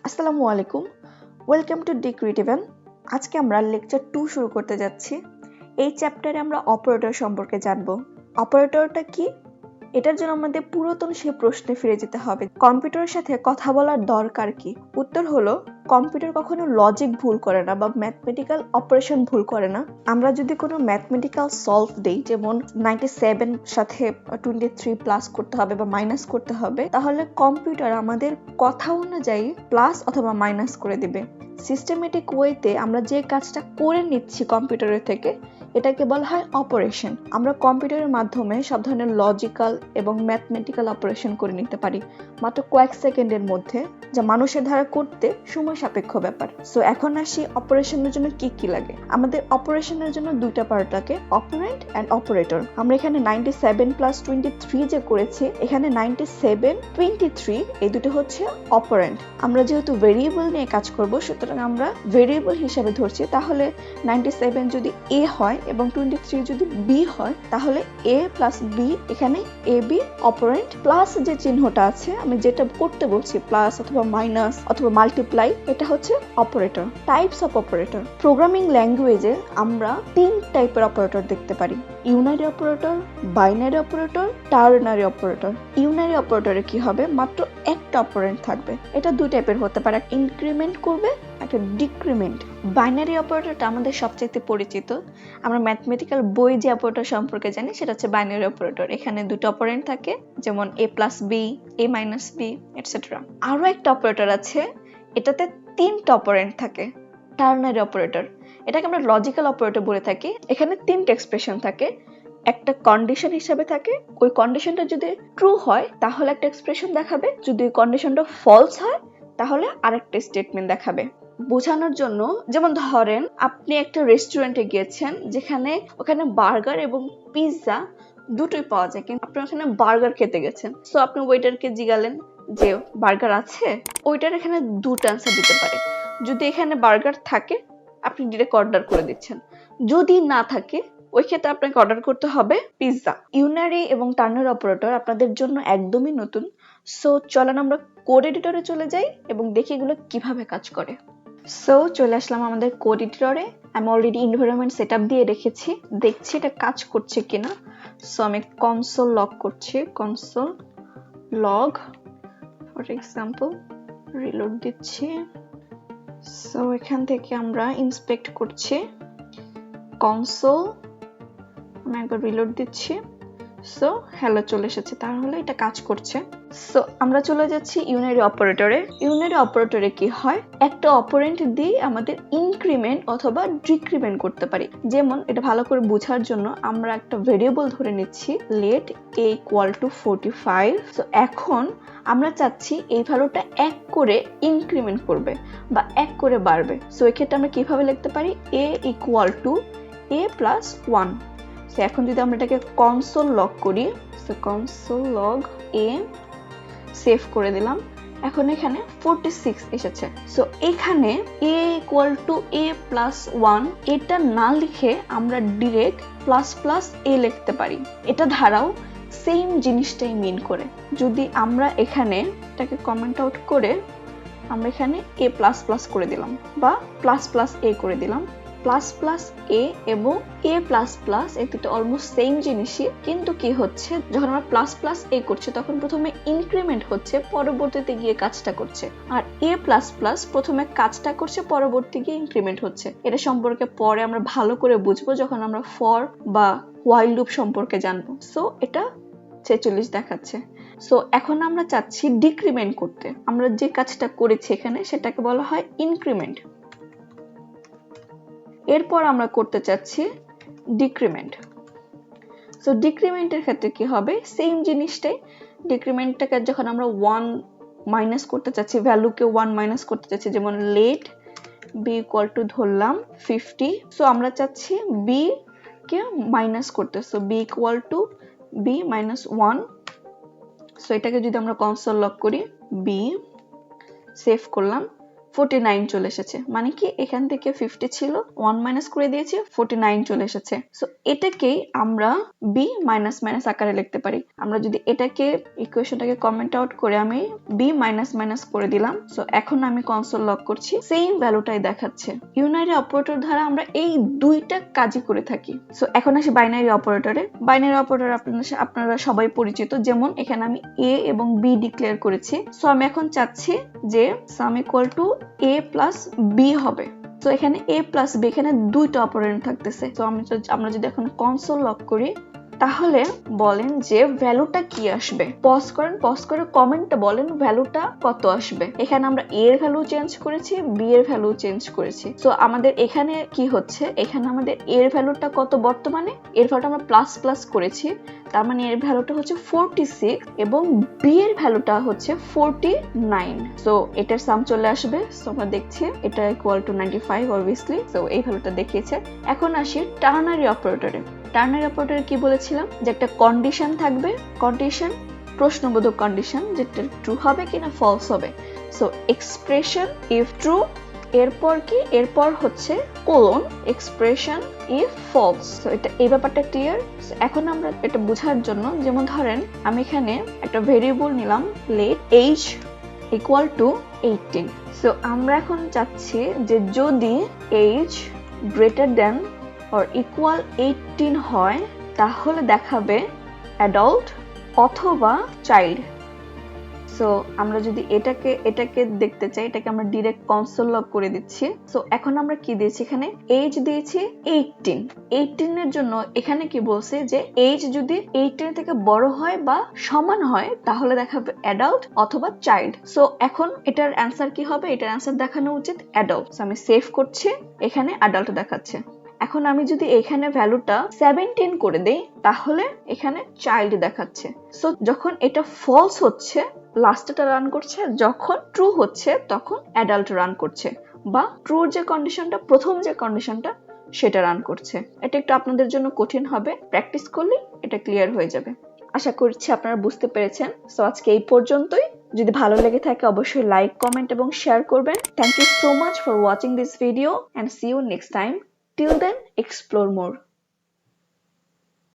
আসসালামু আলাইকুম, welcome to DeCreativen। আজকে আমরা লেকচার 2 শুরু করতে যাচ্ছি। এই চ্যাপ্টারে আমরা অপারেটর সম্পর্কে জানব। অপারেটরটা কি? এটার জন্য আমাদের পুরাতন সেই প্রশ্নে ফিরে যেতে হবে, কম্পিউটারের সাথে কথা বলার দরকার কি? উত্তর হলো, কম্পিউটার কখনো লজিক ভুল করে না বা ম্যাথমেটিক্যাল অপারেশন ভুল করে না। আমরা যদি কোনো ম্যাথমেটিক্যাল সলভ দেই, যেমন 97 সাথে 23 প্লাস করতে হবে বা মাইনাস করতে হবে, তাহলে কম্পিউটার আমাদের কথা অনুযায়ী প্লাস অথবা মাইনাস করে দিবে। সিস্টেমেটিক ওয়েতে আমরা যে কাজটা করে নিচ্ছি কম্পিউটারের থেকে, এটাকে বলা হয় অপারেশন। আমরা কম্পিউটারের মাধ্যমে সব ধরনের লজিক্যাল এবং ম্যাথমেটিক্যাল অপারেশন করে নিতে পারি মাত্র কয়েক সেকেন্ডের মধ্যে, যা মানুষের দ্বারা করতে সময় সাপেক্ষ ব্যাপার। সো এখন আসি অপারেশনের জন্য কি কি লাগে। আমাদের অপারেশনের জন্য দুইটা পার্ট লাগে, অপারেন্ট এন্ড অপারেটর। আমরা এখানে 97 প্লাস 23 যে করেছি, এখানে 97 23 এই দুটো হচ্ছে অপারেন্ট। আমরা যেহেতু ভেরিয়েবল নিয়ে কাজ করব, সুতরাং আমরা ভেরিয়েবল হিসাবে ধরছি। তাহলে 97 যদি a হয় এবং 23 যদি b হয়, তাহলে a প্লাস b, এখানে a b অপারেন্ট, প্লাস যে চিহ্নটা আছে আমি যেটা করতে বলছি প্লাস অথবা মাইনাস অথবা মাল্টিপ্লাই, এটা হচ্ছে operator. Types of operator. Programming ল্যাঙ্গুয়েজে আমরা তিন টাইপের অপারেটর দেখতে পারি, unary operator, binary operator, ternary operator. Unary অপারেটরে কি হবে, মাত্র একটা অপারেন্ট থাকবে। এটা দুই টাইপের হতে পারে, একটা ইনক্রিমেন্ট করবে, একটা ডিক্রিমেন্ট। বাইনারি অপারেটরটা আমাদের সবচেয়ে পরিচিত। আমরা ম্যাথমেটিক্যাল বই যে অপারেটর সম্পর্কে জানি সেটা হচ্ছে বাইনারি অপারেটর। এখানে দুটো অপারেন্ট থাকে, যেমন a plus B, a minus B, etcetera. আরো একটা অপারেটর আছে, এটাতে তিনটা অপারেন্ট থাকে, টার্নারি অপারেটর। এটাকে আমরা লজিক্যাল অপারেটর বলে থাকি। এখানে তিনটা এক্সপ্রেশন থাকে, একটা কন্ডিশন হিসাবে থাকে। ওই কন্ডিশনটা যদি ট্রু হয় তাহলে একটা এক্সপ্রেশন দেখাবে, যদি ওই কন্ডিশনটা ফলস হয় তাহলে আরেকটা স্টেটমেন্ট দেখাবে। বোঝানোর জন্য, যেমন ধরেন আপনি একটা রেস্টুরেন্টে গিয়েছেন, যেখানে ওখানে বার্গার এবং পিৎজা দুটোই পাওয়া যায়, কিন্তু আপনি ওখানে বার্গার খেতে গেছেন। সো আপনি ওয়েটারকে জিজ্ঞালেন যে বার্গার আছে। ওয়েটার এখানে দুটো অ্যান্সার দিতে পারে। যদি এখানে বার্গার থাকে, আপনি ডিরেক্ট অর্ডার করে দিচ্ছেন। যদি না থাকে, ওই ক্ষেত্রে আপনাকে অর্ডার করতে হবে পিৎজা। ইউনারি এবং টার্নারি অপারেটর আপনাদের জন্য একদমই নতুন। সো চলেন আমরা কোড এডিটরে চলে যাই এবং দেখি এগুলো কিভাবে কাজ করে। সো চলে আসলাম আমাদের কোড এডিটরে। আমি অলরেডি এনভায়রনমেন্ট সেটআপ দিয়ে রেখেছি, দেখছি এটা কাজ করছে কিনা। সো আমি কনসোল লগ করছি, console log for example, reload দিচ্ছি। সো এখান থেকে আমরা ইন্সপেক্ট করছি কনসোল, আমি একবার রিলোড দিচ্ছি। সো হ্যালো চলে এসেছে, তাহলে এটা কাজ করছে। সো আমরা চলে যাচ্ছি ইউনারি অপারেটরে। ইউনারি অপারেটরে কি হয়, একটা অপারেন্ট দিয়ে আমাদের ইনক্রিমেন্ট অথবা ডিক্রিমেন্ট করতে পারি। যেমন এটা ভালো করে বোঝার জন্য আমরা একটা ভেরিয়েবল ধরে নিচ্ছি, let a equal to 45। So এখন আমরা চাচ্ছি এই ভ্যালুটা 1 করে ইনক্রিমেন্ট করবে বা 1 করে বাড়বে। সো এক্ষেত্রে আমরা কিভাবে লিখতে পারি, a equal two a plus 1। এখন যদি আমরা এটাকে কনসোল লগ করি, so console log a, save করে দিলাম। এখন এখানে 46 এসেছে। সো এখানে a equal two a plus 1 এটা না লিখে আমরা ডিরেক্ট প্লাস প্লাস a লিখতে পারি। এটা ধারাও সেম জিনিসটাই মিন করে। যদি আমরা এখানে এটাকে কমেন্ট আউট করে আমরা এখানে a প্লাস প্লাস করে দিলাম বা প্লাস প্লাস a করে দিলাম, প্লাস প্লাস a এবং a প্লাস প্লাস এই দুটো অলমোস্ট সেম জিনিসই, কিন্তু কি হচ্ছে, যখন আমরা প্লাস প্লাস a করছি তখন প্রথমে ইনক্রিমেন্ট হচ্ছে, পরবর্তীতে গিয়ে কাজটা করছে। আর a প্লাস প্লাস প্রথমে কাজটা করছে, পরবর্তী গিয়ে ইনক্রিমেন্ট হচ্ছে। এটা সম্পর্কে পরে আমরা ভালো করে বুঝবো যখন আমরা ফর বা হোয়াইল লুপ সম্পর্কে জানবো। সো এটা 46 দেখাচ্ছে। সো এখন আমরা চাচ্ছি ডিক্রিমেন্ট করতে। আমরা যে কাজটা করেছি এখানে সেটাকে বলা হয় ইনক্রিমেন্ট। এরপর আমরা করতে চাচ্ছি ডিক্রিমেন্ট। সো ডিক্রিমেন্টের ক্ষেত্রে কি হবে, সেম জিনিসটাই। ডিক্রিমেন্টটাকে যখন আমরা 1 মাইনাস করতে চাচ্ছি, ভ্যালুকে 1 মাইনাস করতে চাচ্ছি, যেমন লেট b ইকুয়াল টু ধরলাম 50। সো আমরা চাচ্ছি b কে মাইনাস করতে, so b equal to b minus 1। So এটাকে যদি আমরা কনসোল লগ করি, b, সেভ করলাম। 49 চলে এসেছে, মানে কি এখান থেকে 50 ছিল, 1 মাইনাস করে দিয়েছি, 49 চলে এসেছে। সো এটাকেই আমরা b মাইনাস মাইনাস আকারে লিখতে পারি। আমরা যদি এটাকে ইকুয়েশনটাকে কমেন্ট আউট করে আমি b মাইনাস মাইনাস করে দিলাম। সো এখন আমি কনসোল লক করছি, সেম ভ্যালুটাই দেখাচ্ছে। ইউনারি অপারেটর দ্বারা আমরা এই দুইটা কাজই করে থাকি। সো এখন আসি বাইনারি অপারেটরে। বাইনারি অপারেটর আপনারা সবাই পরিচিত, যেমন এখানে আমি a এবং b ডিক্লেয়ার করেছি। সো আমি এখন চাচ্ছি যে সাম equal to a plus b হবে। তো এখানে a প্লাস b, এখানে দুইটা অপারেন্ড থাকতেছে। তো আমরা যদি এখন কনসোল লক করি, তাহলে বলেন যে ভ্যালুটা কি আসবে। পজ করে কমেন্টে বলেন ভ্যালুটা কত আসবে। এখানে আমরা a এর ভ্যালু চেঞ্জ করেছি, b এর ভ্যালু চেঞ্জ করেছি। সো আমাদের এখানে কি হচ্ছে, এখানে আমাদের a এর ভ্যালুটা কত বর্তমানে, এর ভ্যালুটা আমরা প্লাস প্লাস করেছি, তার মানে এর ভ্যালুটা হচ্ছে 46 এবং b এর ভ্যালুটা হচ্ছে 49। সো এটার সাম চলে আসবে। সো আমরা দেখছি এটা ইকুয়াল টু 95 অবভিয়াসলি। সো এই ভ্যালুটা দেখিয়েছে। এখন আসি টার্নারি অপারেটরে। টার্নারি অপারেটরে কি বলেছিলাম যে একটা কন্ডিশন থাকবে, কন্ডিশন প্রশ্নবোধক কন্ডিশন, যেটা ট্রু হবে কিনা ফলস হবে। সো এক্সপ্রেশন ইফ ট্রু, এরপর কি, এরপর হচ্ছে colon expression if false. So এটা এই ব্যাপারটা ক্লিয়ার। এখন আমরা এটা বোঝার জন্য, যেমন ধরেন আমি এখানে একটা ভেরিয়েবল নিলাম let age equal to 18। So আমরা এখন চাচ্ছি যে যদি age greater than or equal 18 হয়, তাহলে দেখাবে অ্যাডাল্ট অথবা চাইল্ড। সো আমরা যদি এটাকে দেখতে চাই, এটাকে আমরা ডাইরেক্ট কনসোল লক করে দিচ্ছি। সো এখন আমরা কি দিয়েছি, এখানে এজ দিয়েছি 18। 18 এর জন্য এখানে কি বলছে যে এজ যদি 18 থেকে বড় হয় বা সমান হয়, তাহলে দেখাবে অ্যাডাল্ট অথবা চাইল্ড। সো এখন এটার অ্যান্সার কি হবে, এটার অ্যান্সার দেখানো উচিত অ্যাডাল্ট। সো আমি সেভ করছি, এখানে অ্যাডাল্ট দেখাচ্ছে। এখন আমি যদি এখানে ভ্যালুটা 17 করে দেই, তাহলে এখানে চাইল্ড দেখাচ্ছে। সো যখন এটা ফলস হচ্ছে লাস্টটা রান করছে, যখন ট্রু হচ্ছে তখন অ্যাডাল্ট রান করছে, বা ট্রুর যে কন্ডিশনটা, প্রথম যে কন্ডিশনটা সেটা রান করছে। এটা একটু আপনাদের জন্য কঠিন হবে, প্র্যাকটিস করলে এটা ক্লিয়ার হয়ে যাবে। আশা করছি আপনারা বুঝতে পেরেছেন। সো আজকে এই পর্যন্তই। যদি ভালো লেগে থাকে অবশ্যই লাইক, কমেন্ট এবং শেয়ার করবেন। Thank you so much for watching this video and see you next time. Till then, explore more.